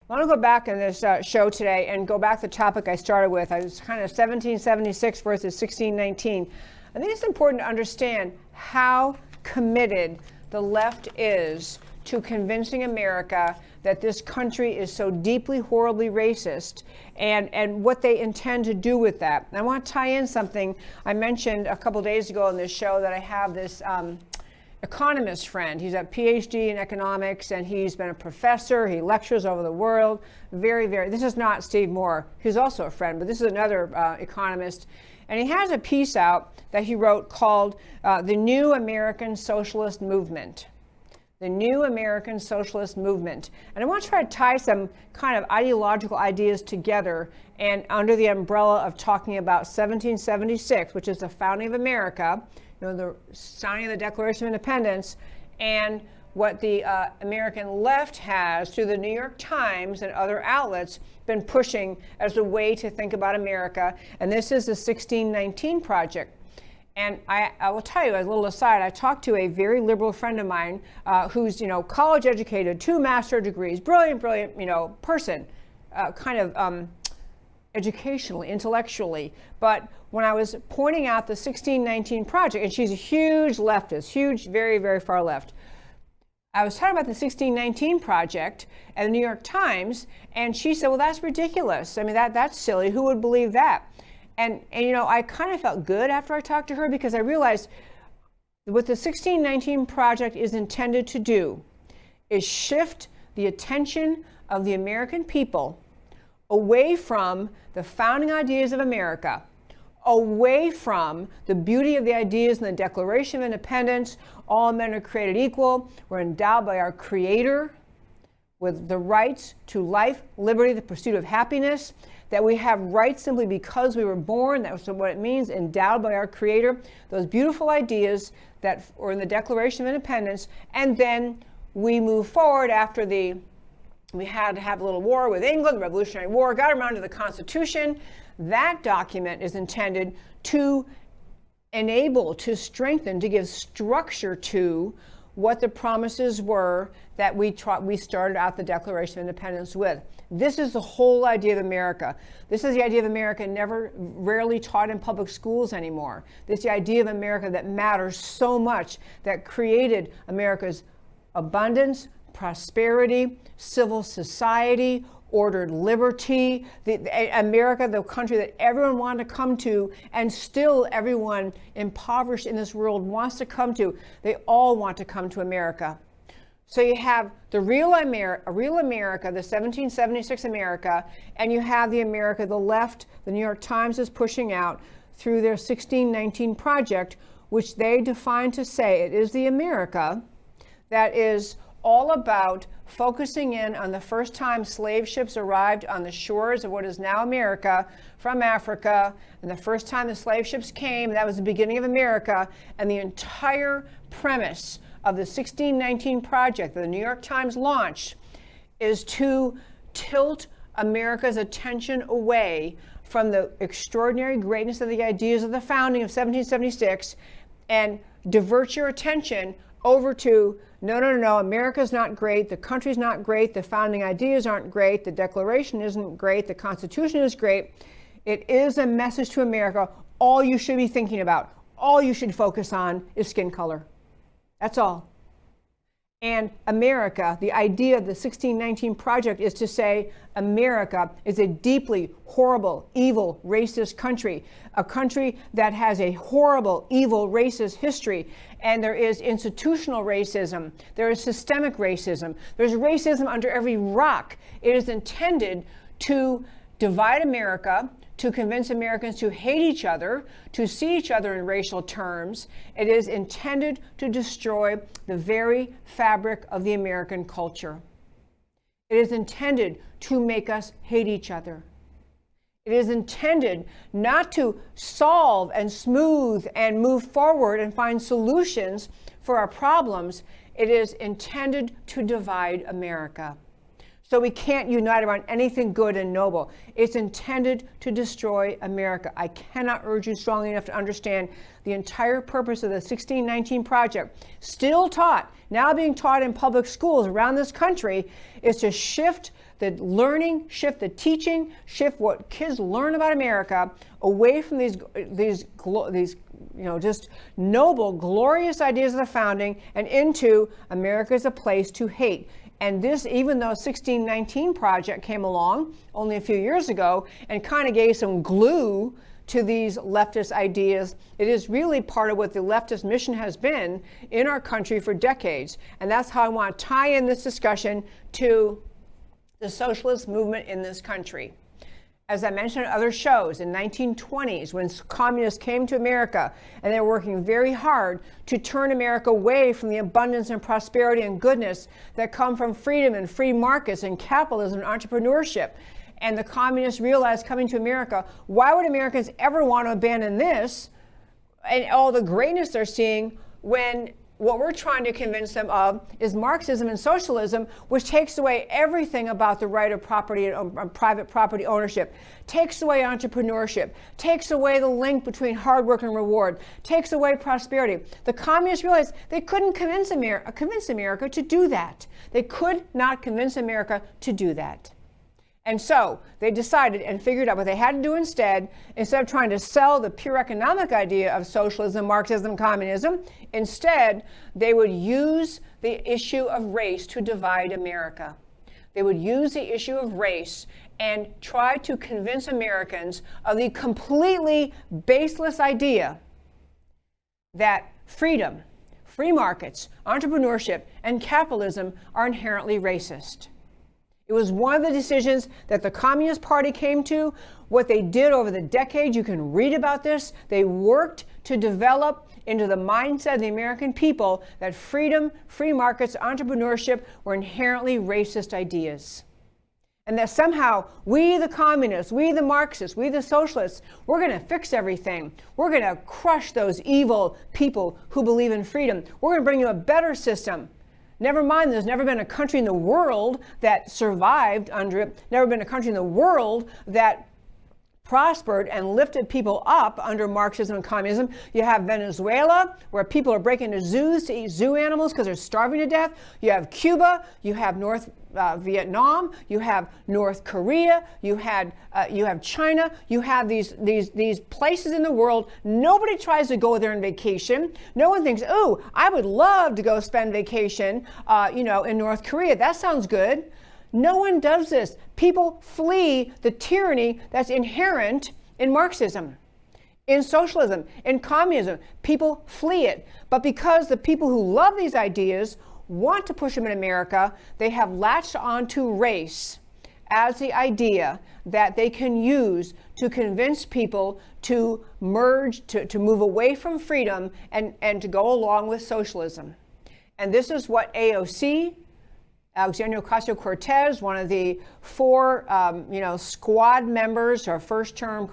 I want to go back in this show today and go back to the topic I started with. I was kind of 1776 versus 1619. I think it's important to understand how committed the left is to convincing America that this country is so deeply, horribly racist, and what they intend to do with that. And I want to tie in something I mentioned a couple days ago on this show, that I have this economist friend. He's a PhD in economics, and he's been a professor. He lectures over the world. This is not Steve Moore, who's also a friend, but this is another economist. And he has a piece out that he wrote called The New American Socialist Movement. The New American Socialist Movement. And I want to try to tie some kind of ideological ideas together and under the umbrella of talking about 1776, which is the founding of America, the signing of the Declaration of Independence, and what the American left has, through the New York Times and other outlets, been pushing as a way to think about America. And this is the 1619 Project. And I will tell you, as a little aside, I talked to a very liberal friend of mine who's, college educated, 2 master's degrees, brilliant, person, educationally, intellectually. But when I was pointing out the 1619 Project, and she's a huge leftist, huge, very, very far left. I was talking about the 1619 Project at the New York Times, and she said, well, that's ridiculous. I mean, that's silly. Who would believe that? And I kind of felt good after I talked to her, because I realized what the 1619 Project is intended to do is shift the attention of the American people away from the founding ideas of America, away from the beauty of the ideas in the Declaration of Independence. All men are created equal. We're endowed by our Creator with the rights to life, liberty, the pursuit of happiness, that we have rights simply because we were born. That's what it means, endowed by our Creator. Those beautiful ideas that were in the Declaration of Independence. And then we move forward after we had to have a little war with England, the Revolutionary War, got around to the Constitution. That document is intended to enable, to strengthen, to give structure to what the promises were that we started out the Declaration of Independence with. This is the whole idea of America. This is the idea of America rarely taught in public schools anymore. This is the idea of America that matters so much, that created America's abundance, prosperity, civil society, ordered liberty, America, the country that everyone wanted to come to, and still everyone impoverished in this world wants to come to. They all want to come to America. So you have the real America, the 1776 America, and you have the America the left, the New York Times is pushing out through their 1619 Project, which they define to say it is the America that is all about focusing in on the first time slave ships arrived on the shores of what is now America from Africa, and the first time the slave ships came, that was the beginning of America. And the entire premise of the 1619 Project that the New York Times launched is to tilt America's attention away from the extraordinary greatness of the ideas of the founding of 1776 and divert your attention over to no, America's not great, the country's not great, the founding ideas aren't great, the Declaration isn't great, the Constitution is great. It is a message to America. All you should be thinking about, all you should focus on is skin color. That's all. And America, the idea of the 1619 Project is to say America is a deeply horrible, evil, racist country, a country that has a horrible, evil, racist history. And there is institutional racism. There is systemic racism. There's racism under every rock. It is intended to divide America, to convince Americans to hate each other, to see each other in racial terms. It is intended to destroy the very fabric of the American culture. It is intended to make us hate each other. It is intended not to solve and smooth and move forward and find solutions for our problems. It is intended to divide America. So we can't unite around anything good and noble. It's intended to destroy America. I cannot urge you strongly enough to understand the entire purpose of the 1619 Project, still taught, now being taught in public schools around this country, is to shift the learning, shift the teaching, shift what kids learn about America away from these just noble, glorious ideas of the founding and into America as a place to hate. And this, even though 1619 Project came along only a few years ago and kind of gave some glue to these leftist ideas, it is really part of what the leftist mission has been in our country for decades. And that's how I want to tie in this discussion to the socialist movement in this country. As I mentioned in other shows, in 1920s, when communists came to America, and they were working very hard to turn America away from the abundance and prosperity and goodness that come from freedom and free markets and capitalism and entrepreneurship. And the communists realized, coming to America, why would Americans ever want to abandon this and all the greatness they're seeing when what we're trying to convince them of is Marxism and socialism, which takes away everything about the right of property and private property ownership, takes away entrepreneurship, takes away the link between hard work and reward, takes away prosperity. The communists realized they couldn't convince America to do that. They could not convince America to do that. And so they decided and figured out what they had to do instead of trying to sell the pure economic idea of socialism, Marxism, communism. Instead, they would use the issue of race to divide America. They would use the issue of race and try to convince Americans of the completely baseless idea that freedom, free markets, entrepreneurship, and capitalism are inherently racist. It was one of the decisions that the Communist Party came to. What they did over the decades, you can read about this. They worked to develop into the mindset of the American people that freedom, free markets, entrepreneurship were inherently racist ideas. And that somehow we, the communists, we, the Marxists, we, the socialists, we're going to fix everything. We're going to crush those evil people who believe in freedom. We're going to bring you a better system. Never mind, there's never been a country in the world that survived under it, never been a country in the world that prospered and lifted people up under Marxism and communism. You have Venezuela, where people are breaking into zoos to eat zoo animals because they're starving to death. You have Cuba, you have North Vietnam, you have North Korea, you have China, you have these places in the world. Nobody tries to go there on vacation. No one thinks, oh, I would love to go spend vacation, in North Korea. That sounds good. No one does this. People flee the tyranny that's inherent in Marxism, in socialism, in communism. People flee it. But because the people who love these ideas want to push them in America, they have latched onto race as the idea that they can use to convince people to merge, to move away from freedom and to go along with socialism. And this is what AOC, Alexandria Ocasio-Cortez, one of the four, squad members or first-term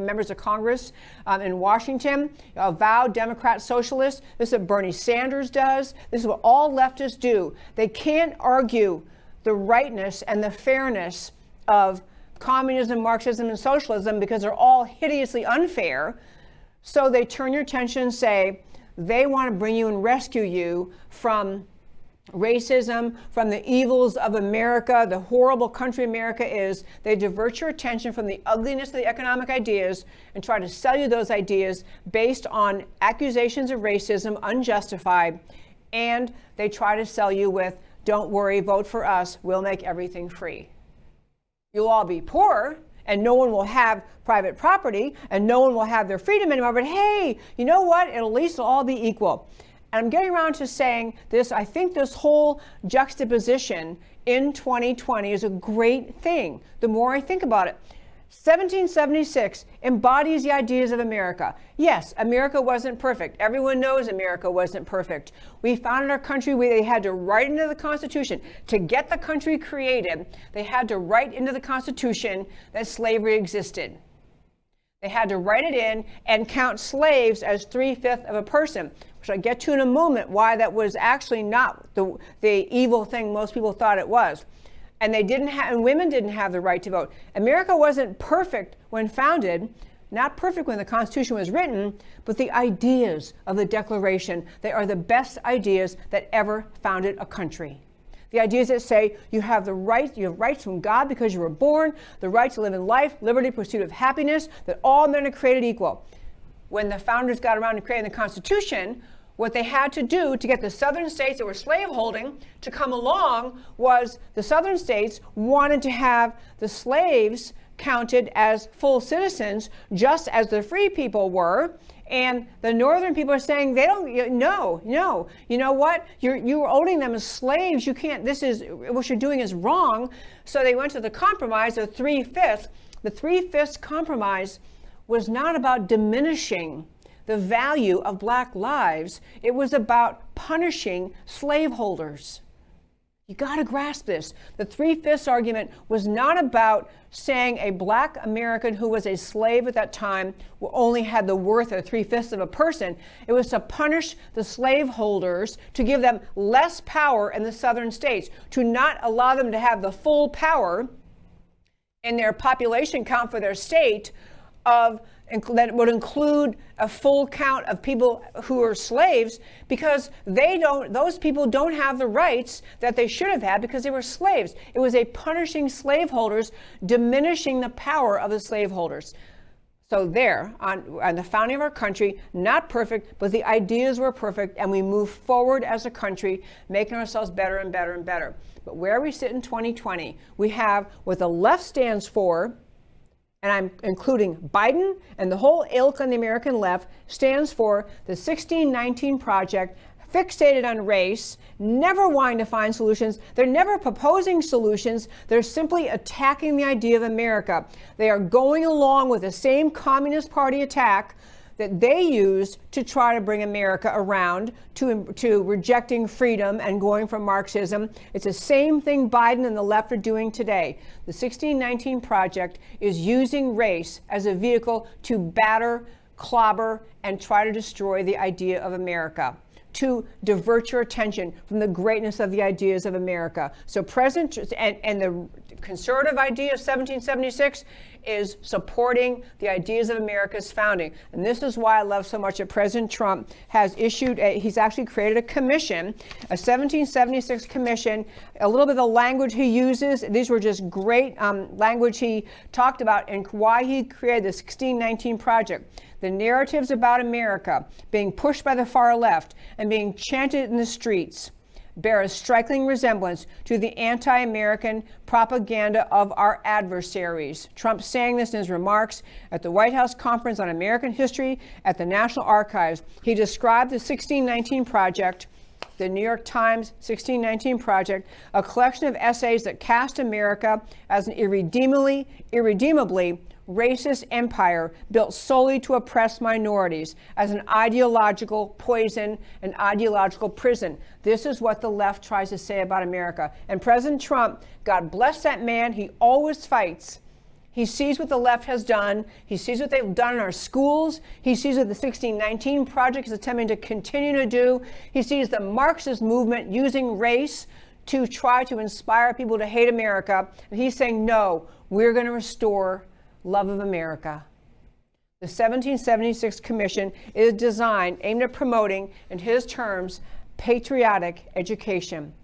members of Congress in Washington, avowed Democrat socialists. This is what Bernie Sanders does. This is what all leftists do. They can't argue the rightness and the fairness of communism, Marxism, and socialism because they're all hideously unfair. So they turn your attention and say they want to bring you and rescue you from racism, from the evils of America, the horrible country America is. They divert your attention from the ugliness of the economic ideas and try to sell you those ideas based on accusations of racism, unjustified, and they try to sell you with, don't worry, vote for us, we'll make everything free. You'll all be poor, and no one will have private property, and no one will have their freedom anymore, but hey, you know what? At least it'll all be equal. And I'm getting around to saying this, I think this whole juxtaposition in 2020 is a great thing, the more I think about it. 1776 embodies the ideas of America. Yes, America wasn't perfect. Everyone knows America wasn't perfect. We founded our country, they had to write into the Constitution. To get the country created, they had to write into the Constitution that slavery existed. They had to write it in and count slaves as 3/5 of a person, which I'll get to in a moment, why that was actually not the evil thing most people thought it was. And and women didn't have the right to vote. America wasn't perfect when founded, not perfect when the Constitution was written, but the ideas of the Declaration, they are the best ideas that ever founded a country. The ideas that say you have rights from God because you were born, the right to live in life, liberty, pursuit of happiness, that all men are created equal. When the founders got around to creating the Constitution, what they had to do to get the southern states that were slaveholding to come along was the southern states wanted to have the slaves counted as full citizens, just as the free people were. And the northern people are saying they don't, no, you know what? You're owning them as slaves. You can't, what you're doing is wrong. So they went to the compromise of 3/5. The 3/5 compromise was not about diminishing the value of black lives. It was about punishing slaveholders. You got to grasp this. The 3/5 argument was not about saying a black American who was a slave at that time only had the worth of 3/5 of a person. It was to punish the slaveholders, to give them less power in the southern states, to not allow them to have the full power in their population count for their state that would include a full count of people who are slaves, because those people don't have the rights that they should have had because they were slaves. It was a punishing slaveholders, diminishing the power of the slaveholders. So there, on the founding of our country, not perfect, but the ideas were perfect, and we move forward as a country, making ourselves better and better and better. But where we sit in 2020, we have what the left stands for, and I'm including Biden and the whole ilk on the American left, stands for the 1619 Project, fixated on race, never wanting to find solutions. They're never proposing solutions. They're simply attacking the idea of America. They are going along with the same Communist Party attack that they used to try to bring America around to rejecting freedom and going from Marxism. It's the same thing Biden and the left are doing today. The 1619 Project is using race as a vehicle to batter, clobber, and try to destroy the idea of America, to divert your attention from the greatness of the ideas of America. So and the conservative idea of 1776 is supporting the ideas of America's founding. And this is why I love so much that President Trump has he's actually created a commission, a 1776 commission. A little bit of the language he uses, these were just great language he talked about and why he created the 1619 Project. The narratives about America being pushed by the far left and being chanted in the streets bear a striking resemblance to the anti-American propaganda of our adversaries. Trump saying this in his remarks at the White House Conference on American History at the National Archives. He described the 1619 Project, the New York Times 1619 Project, a collection of essays that cast America as an irredeemably racist empire built solely to oppress minorities, as an ideological poison, an ideological prison. This is what the left tries to say about America. And President Trump, God bless that man, he always fights. He sees what the left has done. He sees what they've done in our schools. He sees what the 1619 Project is attempting to continue to do. He sees the Marxist movement using race to try to inspire people to hate America. And he's saying, no, we're going to restore love of America. The 1776 Commission is designed, aimed at promoting, in his terms, patriotic education.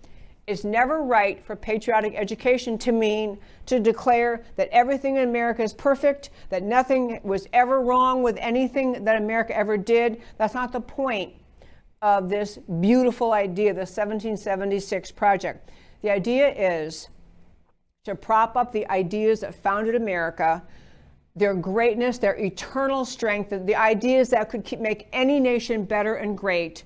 It's never right for patriotic education to mean to declare that everything in America is perfect, that nothing was ever wrong with anything that America ever did. That's not the point of this beautiful idea, the 1776 Project. The idea is to prop up the ideas that founded America, their greatness, their eternal strength, the ideas that could make any nation better and great.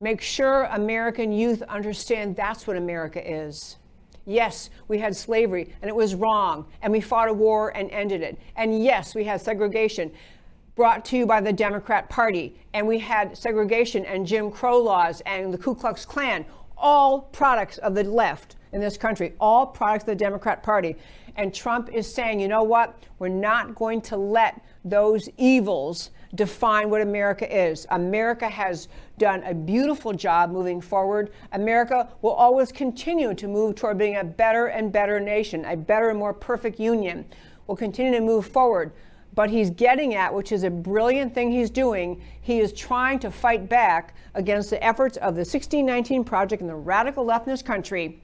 Make sure American youth understand that's what America is. Yes, we had slavery and it was wrong, and we fought a war and ended it. And yes, we had segregation brought to you by the Democrat Party, and we had segregation and Jim Crow laws and the Ku Klux Klan, all products of the left in this country, all products of the Democrat Party. And Trump is saying, you know what? We're not going to let those evils define what America is. America has done a beautiful job moving forward. America will always continue to move toward being a better and better nation, a better and more perfect union. We'll continue to move forward. but he's getting at, which is a brilliant thing he's doing, he is trying to fight back against the efforts of the 1619 Project and the radical left in this country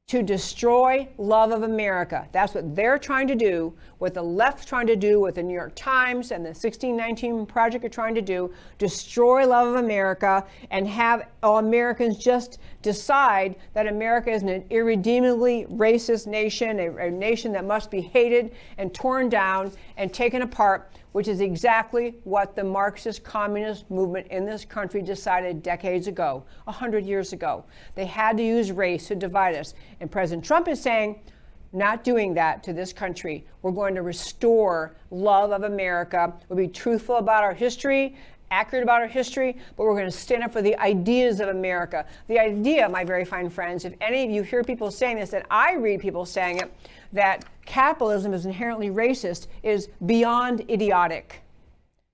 to destroy love of America. That's what they're trying to do, what the left's trying to do, what the New York Times and the 1619 Project are trying to do, destroy love of America and have all Americans just decide that America is an irredeemably racist nation, a nation that must be hated and torn down and taken apart, which is exactly what the Marxist communist movement in this country decided decades ago, 100 years ago. They had to use race to divide us. And President Trump is saying, not doing that to this country. We're going to restore love of America. We'll be truthful about our history, accurate about our history, but we're going to stand up for the ideas of America. The idea, my very fine friends, if any of you hear people saying this, and I read people saying it, that capitalism is inherently racist, is beyond idiotic.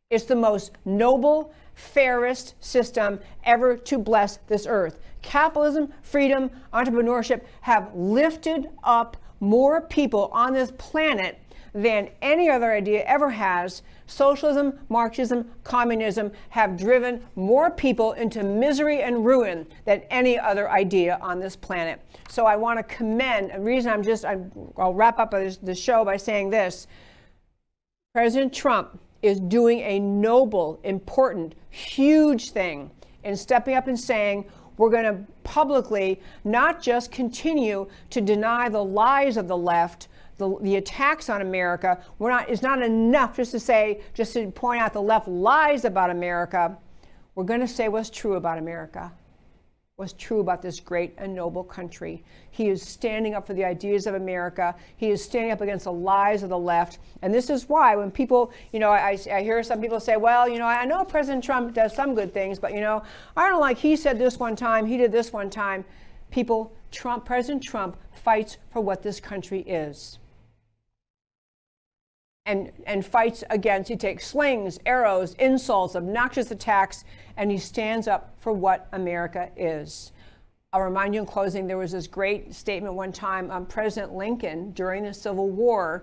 It's the most noble, fairest system ever to bless this earth. Capitalism, freedom, entrepreneurship have lifted up more people on this planet than any other idea ever has. Socialism, Marxism, communism have driven more people into misery and ruin than any other idea on this planet. So I want to commend, a reason I'll wrap up the show by saying this. President Trump is doing a noble, important, huge thing in stepping up and saying, we're going to publicly not just continue to deny the lies of the left, the attacks on America. It's not enough just to point out the left lies about America. We're going to say what's true about America, what's true about this great and noble country. He is standing up for the ideas of America. He is standing up against the lies of the left. And this is why when people, I hear some people say, well, I know President Trump does some good things, but, I don't like he said this one time, he did this one time. President Trump fights for what this country is. And fights against, he takes slings, arrows, insults, obnoxious attacks, and he stands up for what America is. I'll remind you in closing, there was this great statement one time, President Lincoln, during the Civil War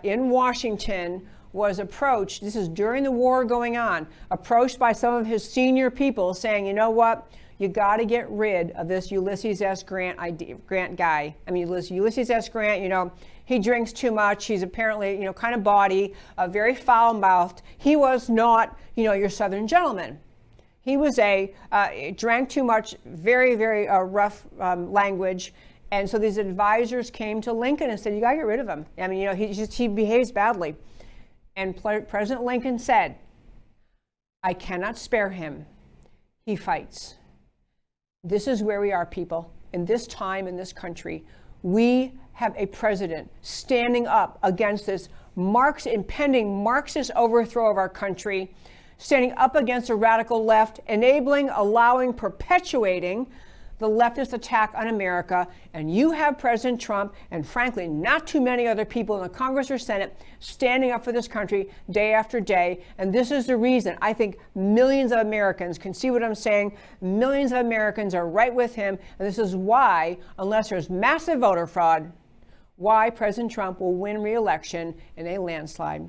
in Washington, was approached, this is during the war going on, approached by some of his senior people saying, you know what, you got to get rid of this Ulysses S. Grant guy. I mean, Ulysses S. Grant, he drinks too much. He's apparently, kind of bawdy, very foul-mouthed. He was not, your Southern gentleman. He was drank too much, very, very rough language. And so these advisors came to Lincoln and said, you got to get rid of him. I mean, he behaves badly. And President Lincoln said, I cannot spare him. He fights. This is where we are, people. In this time, in this country, we have a president standing up against this impending Marxist overthrow of our country, standing up against a radical left, enabling, allowing, perpetuating the leftist attack on America. And you have President Trump, and frankly, not too many other people in the Congress or Senate standing up for this country day after day. And this is the reason I think millions of Americans can see what I'm saying. Millions of Americans are right with him. And this is why, unless there's massive voter fraud, why President Trump will win re-election in a landslide.